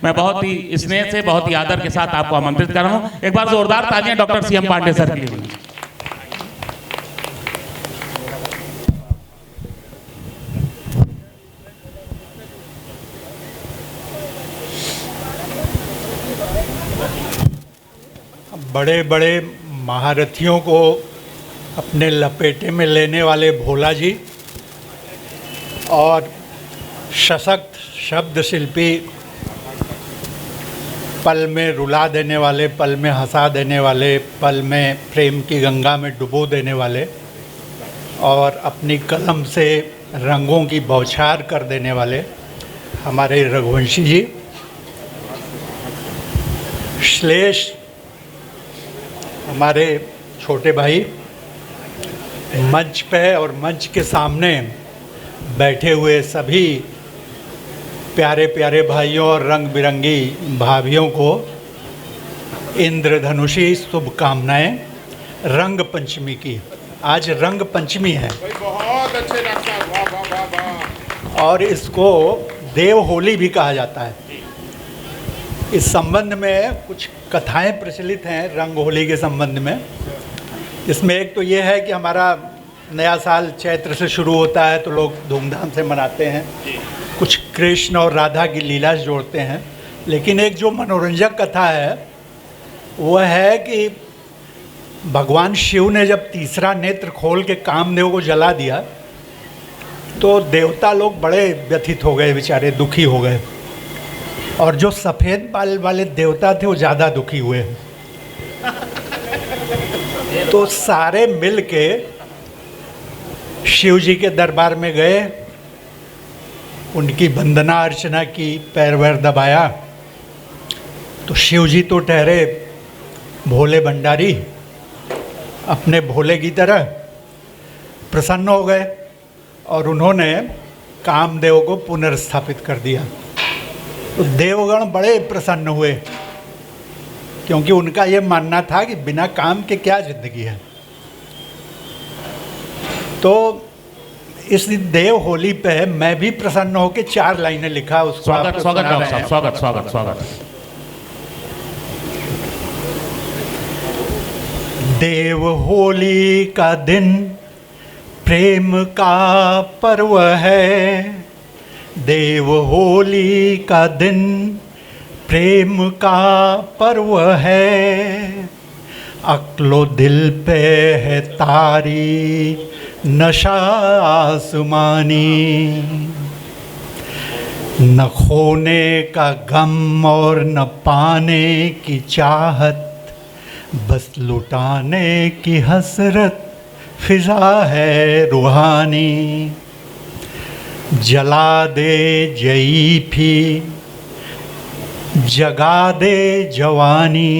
मैं बहुत ही स्नेह से, बहुत ही आदर के साथ आपको आमंत्रित कर रहा हूं। एक बार जोरदार तालियां डॉक्टर सीएम पांडे सर के लिए। बड़े बड़े महारथियों को अपने लपेटे में लेने वाले भोला जी और सशक्त शब्द शिल्पी, पल में रुला देने वाले, पल में हंसा देने वाले, पल में प्रेम की गंगा में डुबो देने वाले और अपनी कलम से रंगों की बौछार कर देने वाले हमारे रघुवंशी जी, श्लेष हमारे छोटे भाई, मंच पे और मंच के सामने बैठे हुए सभी प्यारे प्यारे भाइयों और रंग बिरंगी भाभियों को इंद्रधनुषी शुभकामनाएं रंग पंचमी की। आज रंग पंचमी है बहुत अच्छे डॉक्टर, वाह वाह वाह वाह। और इसको देव होली भी कहा जाता है। इस संबंध में कुछ कथाएं प्रचलित हैं रंग होली के संबंध में। इसमें एक तो ये है कि हमारा नया साल चैत्र से शुरू होता है तो लोग धूमधाम से मनाते हैं, कुछ कृष्ण और राधा की लीला जोड़ते हैं। लेकिन एक जो मनोरंजक कथा है वो है कि भगवान शिव ने जब तीसरा नेत्र खोल के कामदेव को जला दिया तो देवता लोग बड़े व्यथित हो गए, बेचारे दुखी हो गए, और जो सफ़ेद बाल वाले देवता थे वो ज़्यादा दुखी हुए। तो सारे मिल के शिव जी के दरबार में गए, उनकी वंदना अर्चना की, पैर वैर दबाया। तो शिव जी तो ठहरे भोले भंडारी, अपने भोले की तरह प्रसन्न हो गए और उन्होंने कामदेव को पुनर्स्थापित कर दिया। तो देवगण बड़े प्रसन्न हुए क्योंकि उनका ये मानना था कि बिना काम के क्या जिंदगी है। तो इस देव होली पे मैं भी प्रसन्न होकर 4 लाइनें लिखा, उसको स्वागत स्वागत डॉक्टर साहब, स्वागत स्वागत स्वागत। देव होली का दिन प्रेम का पर्व है, देव होली का दिन प्रेम का पर्व है, अक्लो दिल पे है तारी नशा आसमानी, न खोने का गम और न पाने की चाहत, बस लुटाने की हसरत फिजा है रूहानी, जला दे जयीफी जगा दे जवानी।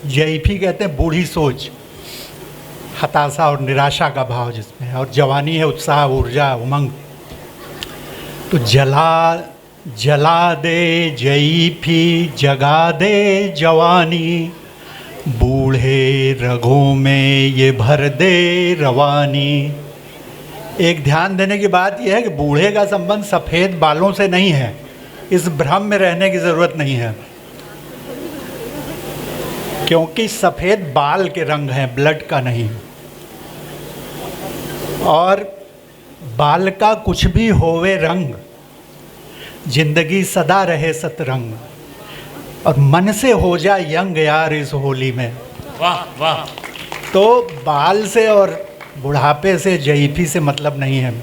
जयीफी कहते हैं बूढ़ी सोच, हताशा और निराशा का भाव जिसमें, और जवानी है उत्साह, ऊर्जा, उमंग। तो जला दे जयीफी जगा दे जवानी, बूढ़े रगों में ये भर दे रवानी। एक ध्यान देने की बात यह है कि बूढ़े का संबंध सफ़ेद बालों से नहीं है, इस भ्रम में रहने की ज़रूरत नहीं है, क्योंकि सफ़ेद बाल के रंग हैं, ब्लड का नहीं। और बाल का कुछ भी होवे रंग, जिंदगी सदा रहे सतरंग, और मन से हो जा यंग यार इस होली में। वाह वाह। तो बाल से और बुढ़ापे से, जयीफी से मतलब नहीं है।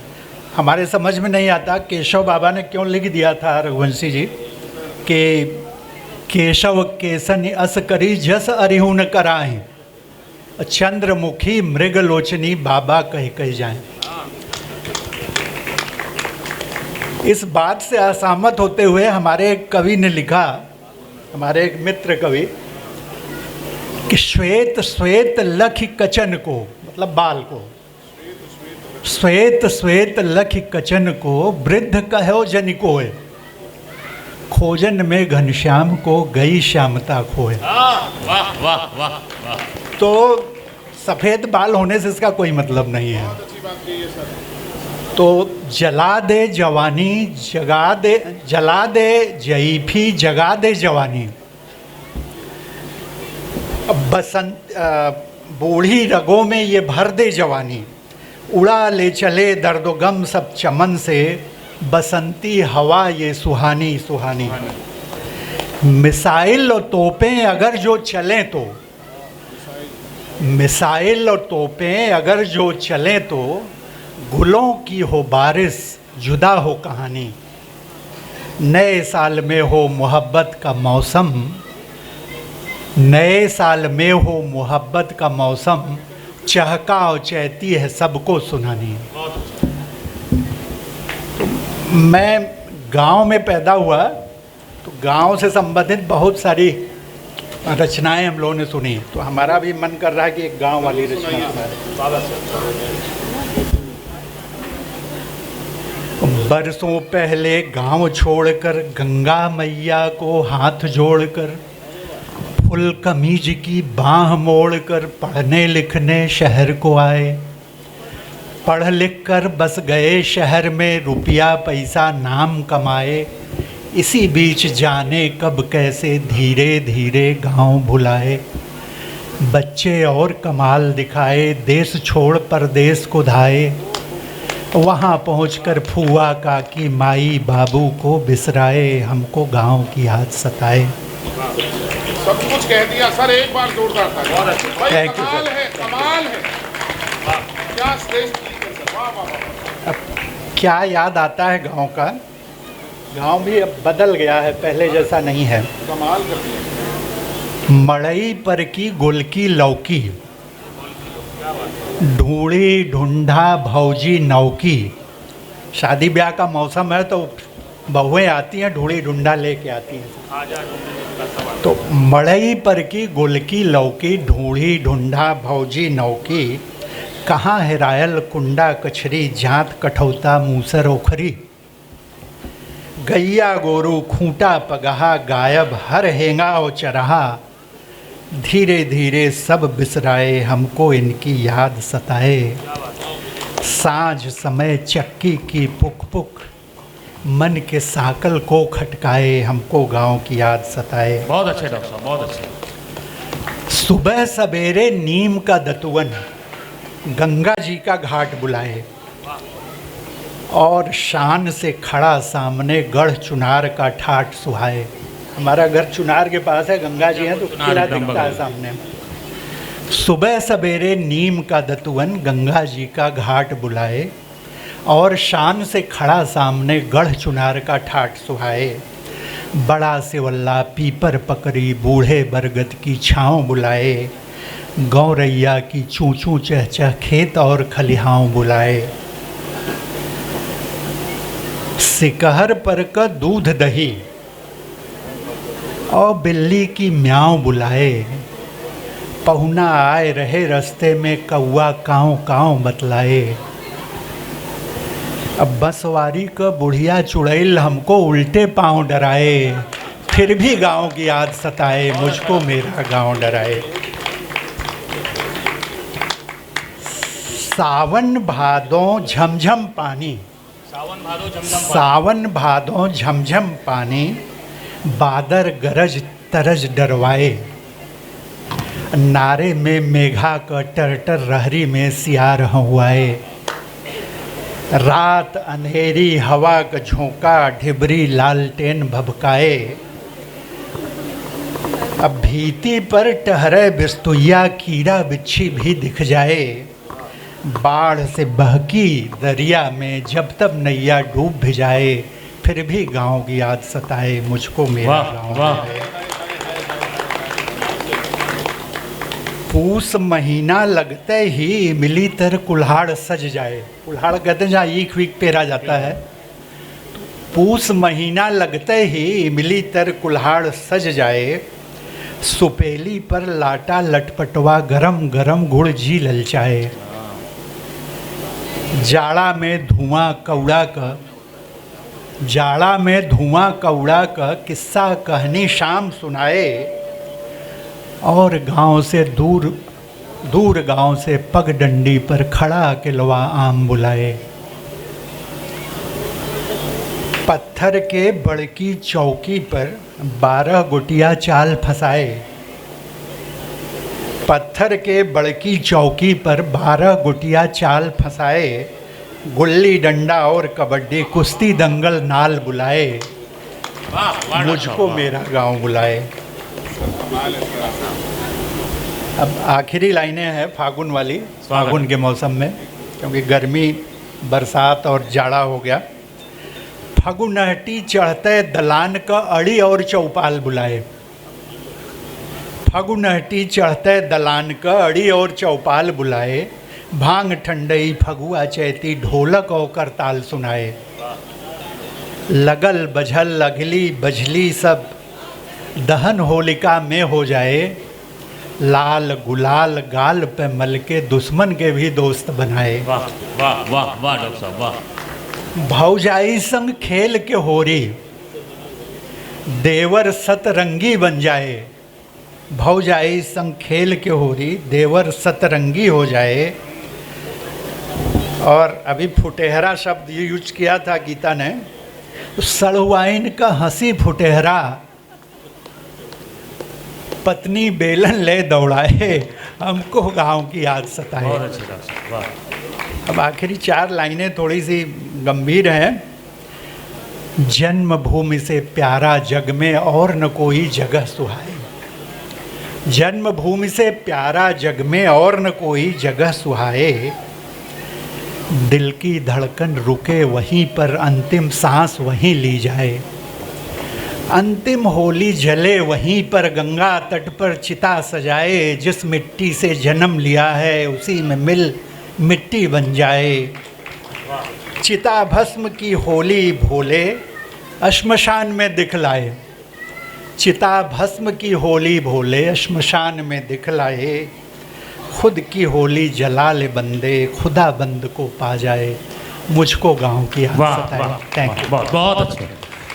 हमारे समझ में नहीं आता केशव बाबा ने क्यों लिख दिया था रघुवंशी जी कि केशव केसन अस करी जस अरिहुन कराएं, चंद्रमुखी मृगलोचनी बाबा कह कह जाएं। इस बात से असहमत होते हुए हमारे एक कवि ने लिखा, हमारे एक मित्र कवि, कि श्वेत श्वेत लखि कचन को, मतलब बाल को, श्वेत श्वेत लखि कचन को वृद्ध कहो जनिकोय, खोजन में घनश्याम को गई श्यामता खोए। वाह वाह वाह वाह। तो सफ़ेद बाल होने से इसका कोई मतलब नहीं है। बहुत अच्छी बात कही है सर। तो जला दे जवानी जला दे जईफी जगा दे जवानी, बसंत बूढ़ी रगों में ये भर दे जवानी, उड़ा ले चले दर्द गम सब चमन से, बसंती हवा ये सुहानी सुहानी। मिसाइल और तोपें अगर जो चलें तो, मिसाइल और तोपें अगर जो चलें तो, गुलों की हो बारिश जुदा हो कहानी। नए साल में हो मोहब्बत का मौसम, नए साल में हो मोहब्बत का मौसम, चहका और चहती है सबको सुनानी। मैं गांव में पैदा हुआ, तो गांव से संबंधित बहुत सारी रचनाएं हम लोगों ने सुनी, तो हमारा भी मन कर रहा है कि एक गांव वाली रचना सुनाए। बरसों पहले गांव छोड़कर गंगा मैया को हाथ जोड़कर, फुल कमीज की बाह मोड़कर पढ़ने लिखने शहर को आए। पढ़ लिख कर बस गए शहर में, रुपया पैसा नाम कमाए। इसी बीच जाने कब कैसे धीरे धीरे गांव भुलाए। बच्चे और कमाल दिखाए, देश छोड़ परदेश को धाए। वहाँ पहुंचकर फुआ काकी माई बाबू को बिसराए, हमको गांव की याद सताए। सब कुछ कह दिया सर, एक बार जोरदार था। Thank you sir. कमाल है। क्या श्रेष्ठ गीत है सर, वाह वाह वाह। अब क्या याद आता है गांव का? गांव भी अब बदल गया है, पहले जैसा नहीं है। कमाल कर दिया। मड़ई पर की गोलकी लौकी, ढूढ़ी ढूंढा भौजी नौकी। शादी ब्याह का मौसम है तो बहुएं आती हैं, ढूढ़ी ढूंढा लेके आती हैं। तो मड़ई पर की गोलकी लौकी, ढूढ़ी ढूंढा भौजी नौकी। कहाँ है रायल कुंडा कछरी, जात कठौता मूसर ओखरी। गैया गोरू खूंटा पगहा, गायब हर हेंगा और चरहा। धीरे धीरे सब बिसराए, हमको इनकी याद सताए। सांझ समय चक्की की पुक पुक, मन के साकल को खटकाए। हमको गांव की याद सताए। बहुत अच्छे डॉक्टर साहब, बहुत अच्छे। सुबह सवेरे नीम का दतुवन, गंगा जी का घाट बुलाए। और शान से खड़ा सामने गढ़ चुनार का ठाठ सुहाए। हमारा घर चुनार के पास है, गंगा जी हैं तो किला दिखता है सामने। सुबह सवेरे नीम का दतुवन, गंगा जी का घाट बुलाए। और शान से खड़ा सामने गढ़ चुनार का ठाठ सुहाए। बड़ा सिवल्ला पीपर पकड़ी, बूढ़े बरगद की छाँव बुलाए। गौरैया की चूँ चूँ चह चह, खेत और खलिहाओं बुलाए। सिकहर पर का दूध दही, और बिल्ली की म्याऊं बुलाए। पहुना आए रहे रास्ते में, कौआ काँव काँव बतलाए। अब बसवारी का बुढ़िया चुड़ैल, हमको उल्टे पाँव डराए। फिर भी गांव की याद सताए, मुझको मेरा गांव डराए। सावन भादों झमझम पानी, सावन भादों झमझम पानी। बादर गरज तरज डरवाए। नारे में मेघा का टरटर, रहरी में सियार हवाए। रात अंधेरी हवा का झोंका, ढिबरी लालटेन भभकाए। अब भीति पर टहरे बिस्तुइया, कीड़ा बिच्छी भी दिख जाए। बाढ़ से बहकी दरिया में, जब तब नैया डूब भी जाए। फिर भी गांव की याद सताए, मुझको मेरा गांव है। पूस महीना लगते ही मिली तर कुल्हाड़ सज जाए। कुल्हाड़ कहते हैं जहाँ ईख वीख पेरा जाता है। पूस महीना लगते ही मिली तर कुल्हाड़ सज जाए। सुपेली पर लाटा लटपटवा, गरम गरम गुड़ जी ललचाए। जाड़ा में धुआं कौड़ा का, जाड़ा में धुआं कौड़ा का किस्सा कहानी शाम सुनाए। और गांव से दूर दूर गांव से पगडंडी पर खड़ा किलवा आम बुलाए। पत्थर के बड़की चौकी पर 12 गुटिया चाल फंसाए। पत्थर के बड़की चौकी पर 12 गुटिया चाल फंसाए, गुल्ली डंडा और कबड्डी कुश्ती दंगल नाल बुलाए, वाह, वाह, मुझको वाह। मेरा गांव बुलाए। अब आखिरी लाइनें हैं फागुन वाली, स्वागत। फागुन के मौसम में, क्योंकि गर्मी बरसात और जाड़ा हो गया। फगुनहटी चढ़ते दलान का अड़ी और चौपाल बुलाए। फगुनहटी चढ़ते दलान का अड़ी और चौपाल बुलाए, भांग ठंडई फगुआ चैती ढोलक और करताल सुनाए। लगल बझल अगली बझली सब दहन होलिका में हो जाए, लाल गुलाल गाल पे मल के दुश्मन के भी दोस्त बनाए। वाह वाह वाह वाह डॉक्टर साहब वाह। भौजाई संग खेल के होरी देवर सतरंगी बन जाए। भौजाई संग खेल के होरी देवर सतरंगी हो जाए। और अभी फुटेहरा शब्द ये यूज किया था गीता ने, सड़वाइन का हंसी फुटेहरा पत्नी बेलन ले दौड़ाए, हमको गांव की याद सताए। बहुत अच्छे डॉक्टर साहब वाह। अब आखिरी 4 लाइनें थोड़ी सी गंभीर हैं। जन्मभूमि से प्यारा जग में और न कोई जगह सुहाए। जन्मभूमि से प्यारा जग में और न कोई जगह सुहाए, दिल की धड़कन रुके वहीं पर अंतिम सांस वहीं ली जाए। अंतिम होली जले वहीं पर गंगा तट पर चिता सजाए, जिस मिट्टी से जन्म लिया है उसी में मिल मिट्टी बन जाए। चिता भस्म की होली भोले श्मशान में दिखलाए। चिता भस्म की होली भोले श्मशान में दिखलाए, खुद की होली जला ले बंदे खुदा बंद को पा जाए, मुझको गांव की याद वाह सताए। वाह थैंक यू। बहुत बहुत अच्छे।